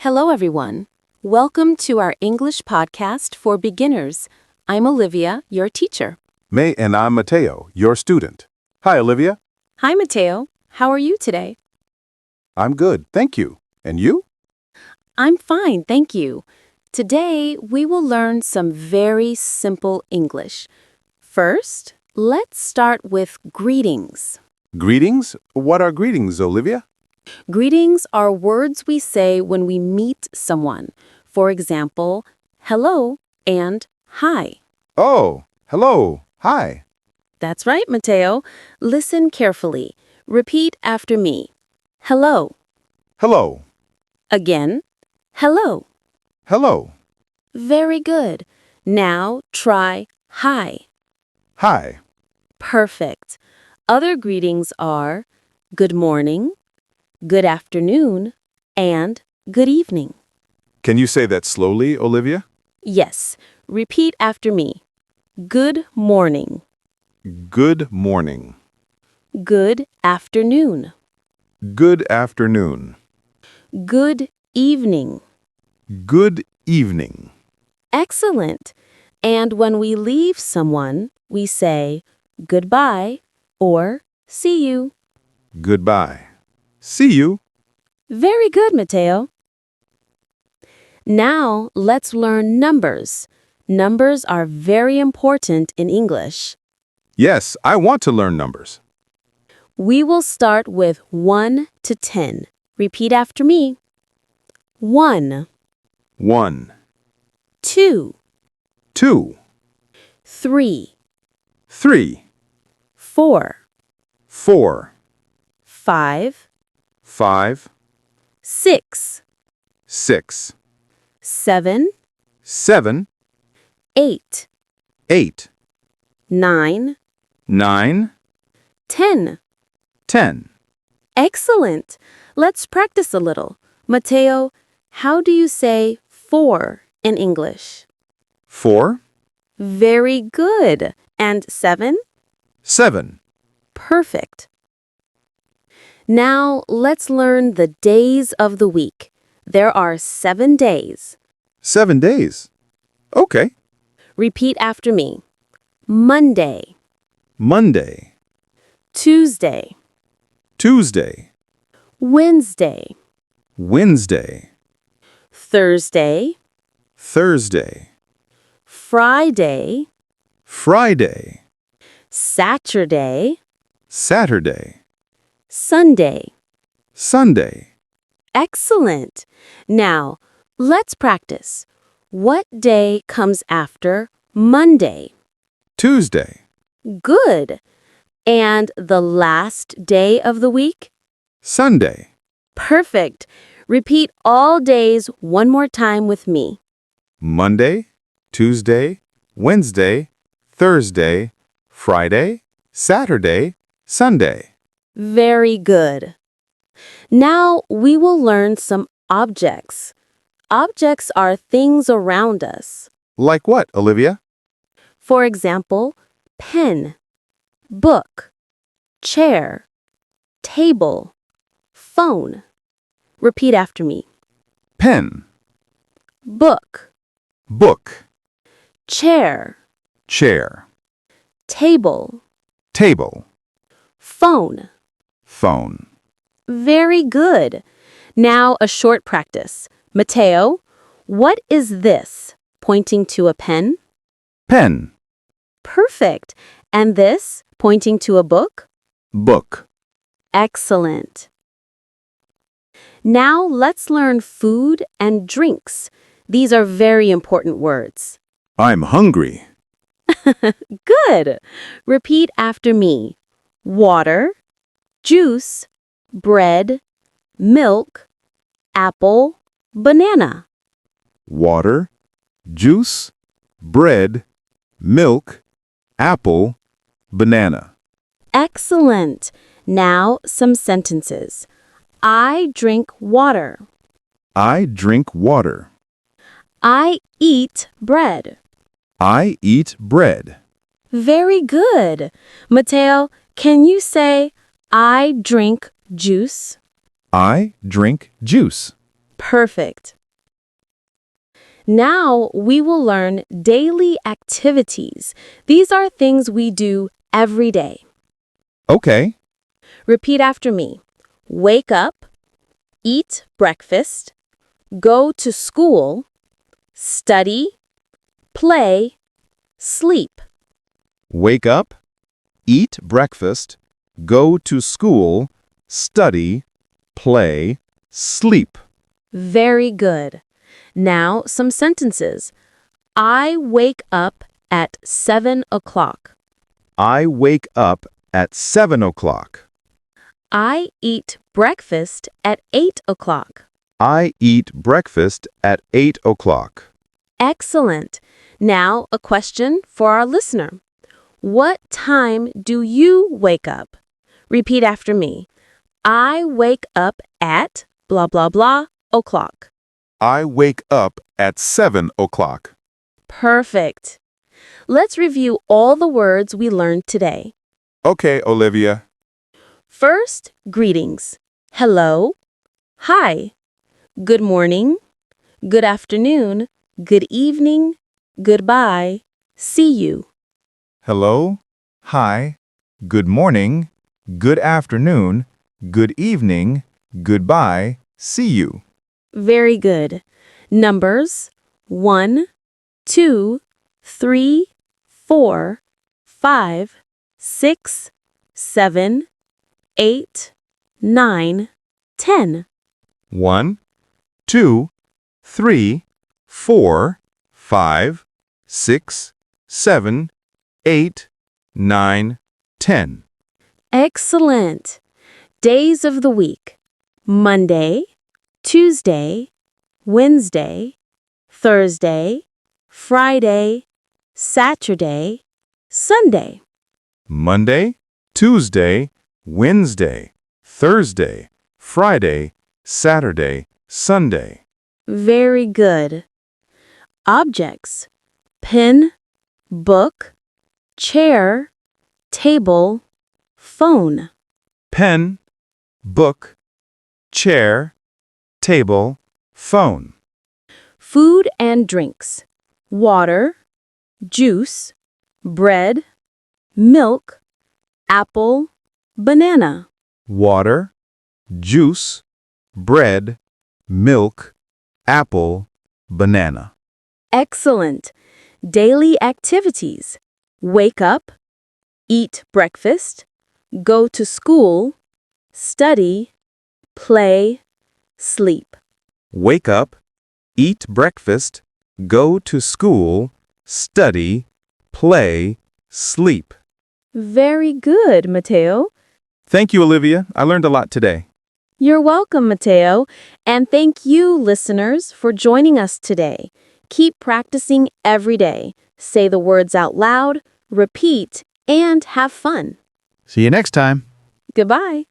Hello, everyone. Welcome to our English podcast for beginners. I'm Olivia, your teacher. And I'm Mateo, your student. Hi, Olivia. Hi, Mateo. How are you today? I'm good, thank you. And you? I'm fine, thank you. Today, we will learn some very simple English. First, let's start with greetings. Greetings? What are greetings, Olivia? Greetings are words we say when we meet someone. For example, hello and hi. Oh, hello, hi. That's right, Mateo. Listen carefully. Repeat after me. Hello. Hello, Again. Hello. hello, Very good. Now try hi. hi. Perfect. Other greetings are good morning, good afternoon, and good evening. Can you say that slowly, Olivia? Yes. Repeat after me. Good morning. Good morning. Good afternoon. Good afternoon. Good evening. Good evening. Excellent. And when we leave someone, we say goodbye or see you. Goodbye. See you. Very good, Mateo. Now let's learn numbers. Numbers are very important in English. Yes, I want to learn numbers. We will start with 1 to 10. Repeat after me. 1, 1, 2, 2, 3, 3, 4, 4, 5, 5, 6, 6, 7, 7, 8, 8, 9, 9, 10. 10. Excellent. Let's practice a little. Mateo, how do you say 4 in English? 4, Very good. And 7? 7. Perfect. Now let's learn the days of the week. There are 7 days. 7 days. Okay. Repeat after me. Monday, Monday, Tuesday, Tuesday, Wednesday, Wednesday, Thursday, Thursday, Friday, Friday, Saturday, Saturday, Sunday. Sunday. Excellent. Now, let's practice. What day comes after Monday? Tuesday, Good. And the last day of the week? Sunday. Perfect. Repeat all days one more time with me. Monday, Tuesday, Wednesday, Thursday, Friday, Saturday, Sunday. Very good. Now we will learn some objects. Objects are things around us. Like what, Olivia? For example, pen, book, chair, table, phone. Repeat after me. Pen, Book, book, chair, chair, table, table, phone. phone. Very good. Now a short practice. Mateo, what is this? Pointing to a pen? Pen, Perfect. And this? Pointing to a book? book. Excellent. Now let's learn food and drinks. These are very important words. I'm hungry. Good. Repeat after me. Water, juice, bread, milk, apple, banana. Water, juice, bread, milk, apple, banana. Excellent. Now some sentences. I drink water. I drink water. I eat bread. I eat bread. Very good. Mateo, can you say I drink juice? I drink juice. Perfect. Now we will learn daily activities. These are things we do every day. Okay. Repeat after me. Wake up, eat breakfast, go to school, study, play, sleep. Wake up, eat breakfast, go to school, study, play, sleep. Very good. Now some sentences. I wake up at 7 o'clock. I wake up at 7 o'clock. I eat breakfast at 8 o'clock. I eat breakfast at 8 o'clock. Excellent. Now a question for our listener. What time do you wake up? Repeat after me. I wake up at blah blah blah o'clock. I wake up at 7 o'clock. Perfect. Let's review all the words we learned today. Okay, Olivia. First, greetings. Hello, hi, good morning, good afternoon, good evening, goodbye, see you. Hello, hi, good morning, good afternoon, good evening, goodbye, see you. Very good. Numbers 1, 2, 3, 4, 5, 6, 7, 8, 9, 10. 1, 2, 3, 4, 5, 6, 7, 8, 9, 10. Excellent. Days of the week. Monday, Tuesday, Wednesday, Thursday, Friday, Saturday, Sunday. Monday, Tuesday, Wednesday, Thursday, Friday, Saturday, Sunday. Very good. Objects. Pen, book, chair, table, phone. Pen, book, chair, table, phone. Food and drinks. Water, juice, bread, milk, apple, banana. Water, juice, bread, milk, apple, banana. Excellent. Daily activities. Wake up, eat breakfast, go to school, study, play, sleep. Wake up, eat breakfast, go to school, study, play, sleep. Very good, Mateo. Thank you, Olivia. I learned a lot today. You're welcome, Mateo. And thank you, listeners, for joining us today. Keep practicing every day. Say the words out loud, repeat, and have fun. See you next time. Goodbye.